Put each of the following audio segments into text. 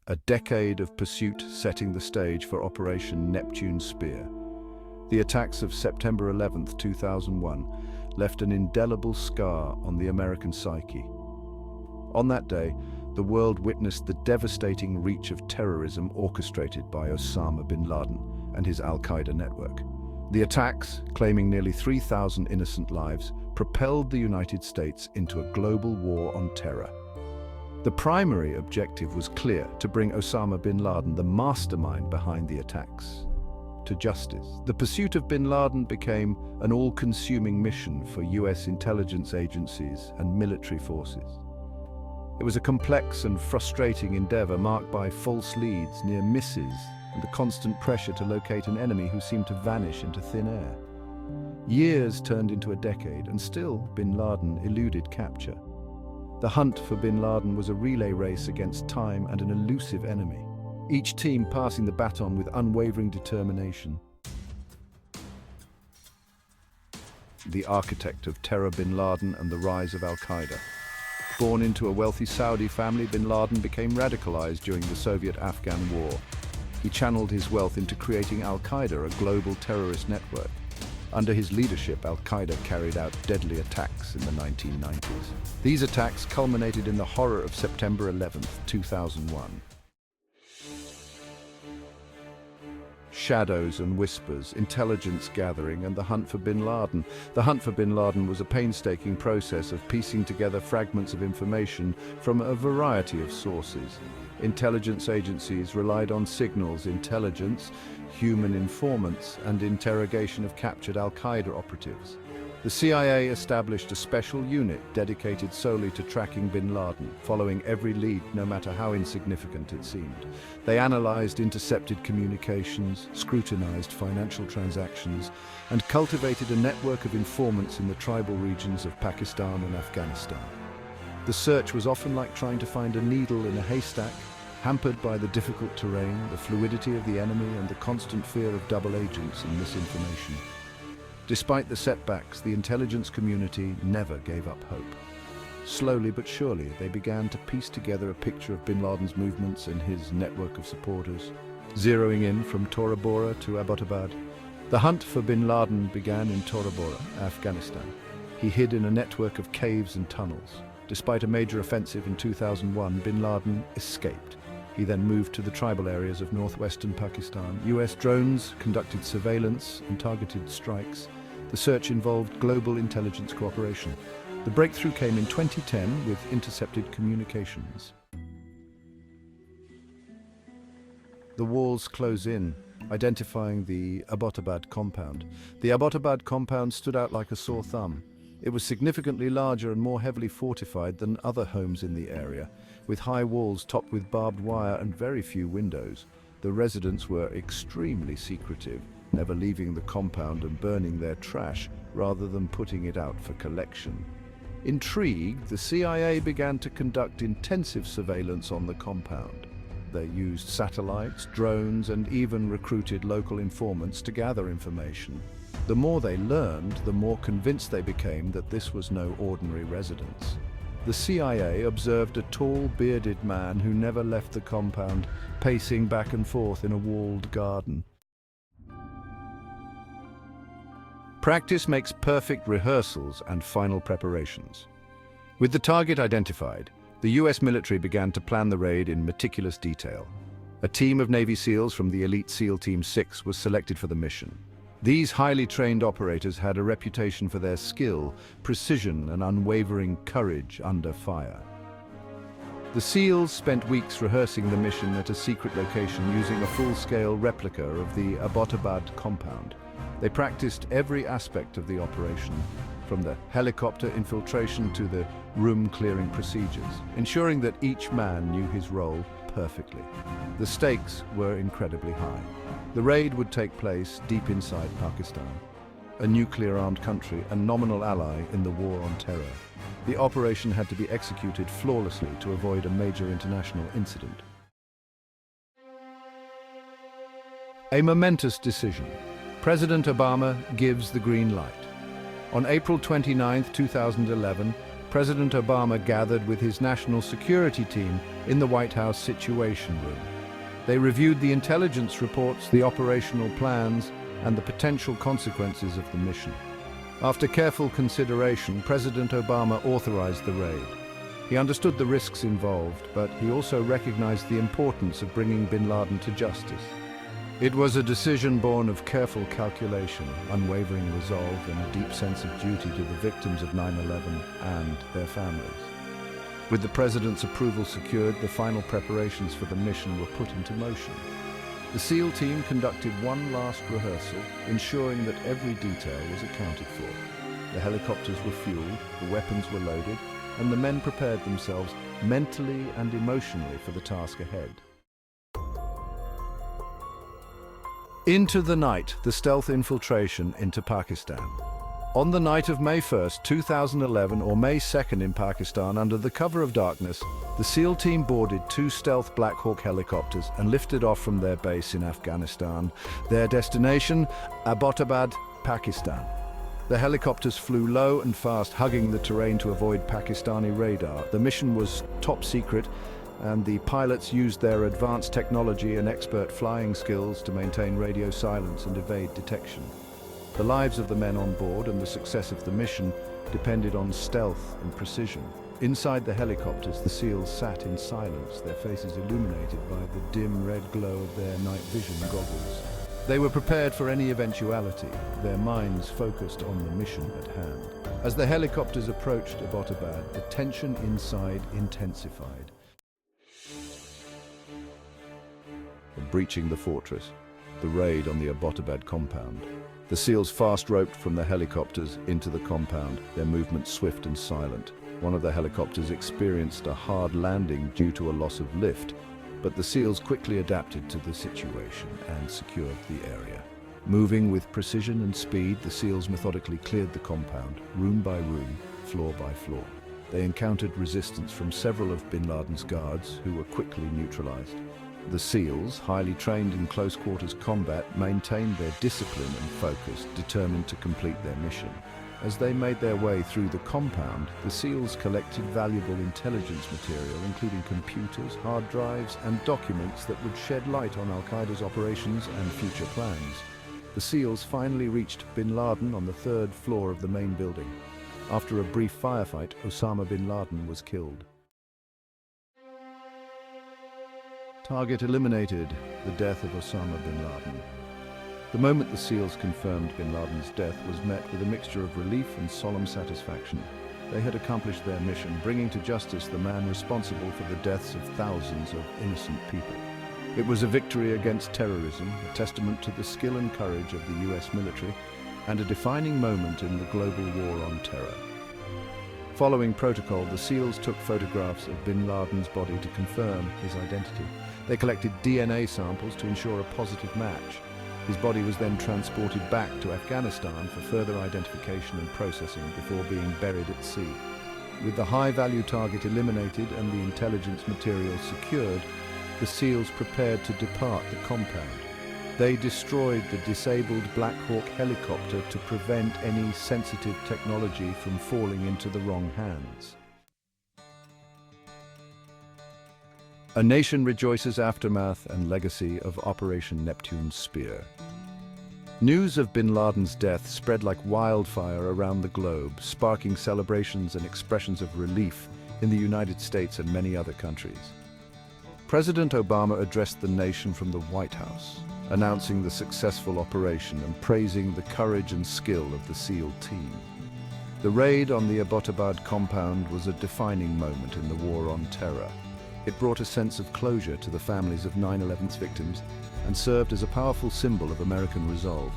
a decade of pursuit setting the stage for Operation Neptune Spear. The attacks of September 11, 2001, left an indelible scar on the American psyche. On that day, the world witnessed the devastating reach of terrorism orchestrated by Osama bin Laden and his Al-Qaeda network. The attacks, claiming nearly 3,000 innocent lives, propelled the United States into a global war on terror. The primary objective was clear: to bring Osama bin Laden, the mastermind behind the attacks, to justice. The pursuit of bin Laden became an all-consuming mission for US intelligence agencies and military forces. It was a complex and frustrating endeavor marked by false leads, near misses, and the constant pressure to locate an enemy who seemed to vanish into thin air. Years turned into a decade, and still bin Laden eluded capture. The hunt for bin Laden was a relay race against time and an elusive enemy, each team passing the baton with unwavering determination. The architect of terror, bin Laden, and the rise of Al-Qaeda. Born into a wealthy Saudi family, bin Laden became radicalized during the Soviet-Afghan War. He channeled his wealth into creating Al-Qaeda, a global terrorist network. Under his leadership, Al-Qaeda carried out deadly attacks in the 1990s. These attacks culminated in the horror of September 11, 2001. Shadows and whispers, intelligence gathering, and the hunt for bin Laden. The hunt for bin Laden was a painstaking process of piecing together fragments of information from a variety of sources. Intelligence agencies relied on signals, intelligence, human informants, and interrogation of captured Al-Qaeda operatives. The CIA established a special unit dedicated solely to tracking bin Laden, following every lead, no matter how insignificant it seemed. They analyzed intercepted communications, scrutinized financial transactions, and cultivated a network of informants in the tribal regions of Pakistan and Afghanistan. The search was often like trying to find a needle in a haystack, hampered by the difficult terrain, the fluidity of the enemy, and the constant fear of double agents and misinformation. Despite the setbacks, the intelligence community never gave up hope. Slowly but surely, they began to piece together a picture of bin Laden's movements and his network of supporters, zeroing in from Tora Bora to Abbottabad. The hunt for bin Laden began in Tora Bora, Afghanistan. He hid in a network of caves and tunnels. Despite a major offensive in 2001, bin Laden escaped. He then moved to the tribal areas of northwestern Pakistan. US drones conducted surveillance and targeted strikes. The search involved global intelligence cooperation. The breakthrough came in 2010 with intercepted communications. The walls close in, identifying the Abbottabad compound. The Abbottabad compound stood out like a sore thumb. It was significantly larger and more heavily fortified than other homes in the area, with high walls topped with barbed wire and very few windows. The residents were extremely secretive, never leaving the compound and burning their trash rather than putting it out for collection. Intrigued, the CIA began to conduct intensive surveillance on the compound. They used satellites, drones, and even recruited local informants to gather information. The more they learned, the more convinced they became that this was no ordinary residence. The CIA observed a tall, bearded man who never left the compound, pacing back and forth in a walled garden. Practice makes perfect rehearsals and final preparations. With the target identified, the US military began to plan the raid in meticulous detail. A team of Navy SEALs from the elite SEAL Team 6 was selected for the mission. These highly trained operators had a reputation for their skill, precision, and unwavering courage under fire. The SEALs spent weeks rehearsing the mission at a secret location using a full-scale replica of the Abbottabad compound. They practiced every aspect of the operation, from the helicopter infiltration to the room-clearing procedures, ensuring that each man knew his role perfectly. The stakes were incredibly high. The raid would take place deep inside Pakistan, a nuclear-armed country and nominal ally in the war on terror. The operation had to be executed flawlessly to avoid a major international incident. A momentous decision. President Obama gives the green light. On April 29, 2011, President Obama gathered with his national security team in the White House Situation Room. They reviewed the intelligence reports, the operational plans, and the potential consequences of the mission. After careful consideration, President Obama authorized the raid. He understood the risks involved, but he also recognized the importance of bringing bin Laden to justice. It was a decision born of careful calculation, unwavering resolve, and a deep sense of duty to the victims of 9/11 and their families. With the President's approval secured, the final preparations for the mission were put into motion. The SEAL team conducted one last rehearsal, ensuring that every detail was accounted for. The helicopters were fueled, the weapons were loaded, and the men prepared themselves mentally and emotionally for the task ahead. Into the night, the stealth infiltration into Pakistan. On the night of May 1st, 2011, or May 2nd in Pakistan, under the cover of darkness, the SEAL team boarded two stealth Black Hawk helicopters and lifted off from their base in Afghanistan. Their destination, Abbottabad, Pakistan. The helicopters flew low and fast, hugging the terrain to avoid Pakistani radar. The mission was top secret, and the pilots used their advanced technology and expert flying skills to maintain radio silence and evade detection. The lives of the men on board and the success of the mission depended on stealth and precision. Inside the helicopters, the SEALs sat in silence, their faces illuminated by the dim red glow of their night vision goggles. They were prepared for any eventuality, their minds focused on the mission at hand. As the helicopters approached Abbottabad, the tension inside intensified. Breaching the fortress, the raid on the Abbottabad compound. The SEALs fast roped from the helicopters into the compound, their movements swift and silent. One of the helicopters experienced a hard landing due to a loss of lift, but the SEALs quickly adapted to the situation and secured the area. Moving with precision and speed, the SEALs methodically cleared the compound, room by room, floor by floor. They encountered resistance from several of bin Laden's guards, who were quickly neutralized. The SEALs, highly trained in close-quarters combat, maintained their discipline and focus, determined to complete their mission. As they made their way through the compound, the SEALs collected valuable intelligence material, including computers, hard drives, and documents that would shed light on Al-Qaeda's operations and future plans. The SEALs finally reached bin Laden on the third floor of the main building. After a brief firefight, Osama bin Laden was killed. Target eliminated, the death of Osama bin Laden. The moment the SEALs confirmed bin Laden's death was met with a mixture of relief and solemn satisfaction. They had accomplished their mission, bringing to justice the man responsible for the deaths of thousands of innocent people. It was a victory against terrorism, a testament to the skill and courage of the US military, and a defining moment in the global war on terror. Following protocol, the SEALs took photographs of bin Laden's body to confirm his identity. They collected DNA samples to ensure a positive match. His body was then transported back to Afghanistan for further identification and processing before being buried at sea. With the high-value target eliminated and the intelligence material secured, the SEALs prepared to depart the compound. They destroyed the disabled Black Hawk helicopter to prevent any sensitive technology from falling into the wrong hands. A nation rejoices aftermath and legacy of Operation Neptune's Spear. News of bin Laden's death spread like wildfire around the globe, sparking celebrations and expressions of relief in the United States and many other countries. President Obama addressed the nation from the White House, announcing the successful operation and praising the courage and skill of the SEAL team. The raid on the Abbottabad compound was a defining moment in the war on terror. It brought a sense of closure to the families of 9/11's victims and served as a powerful symbol of American resolve.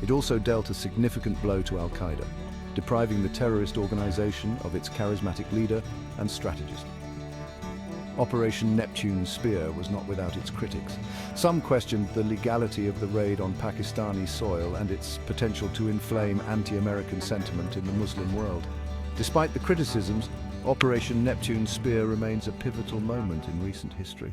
It also dealt a significant blow to Al-Qaeda, depriving the terrorist organization of its charismatic leader and strategist. Operation Neptune's Spear was not without its critics. Some questioned the legality of the raid on Pakistani soil and its potential to inflame anti-American sentiment in the Muslim world. Despite the criticisms, Operation Neptune's Spear remains a pivotal moment in recent history.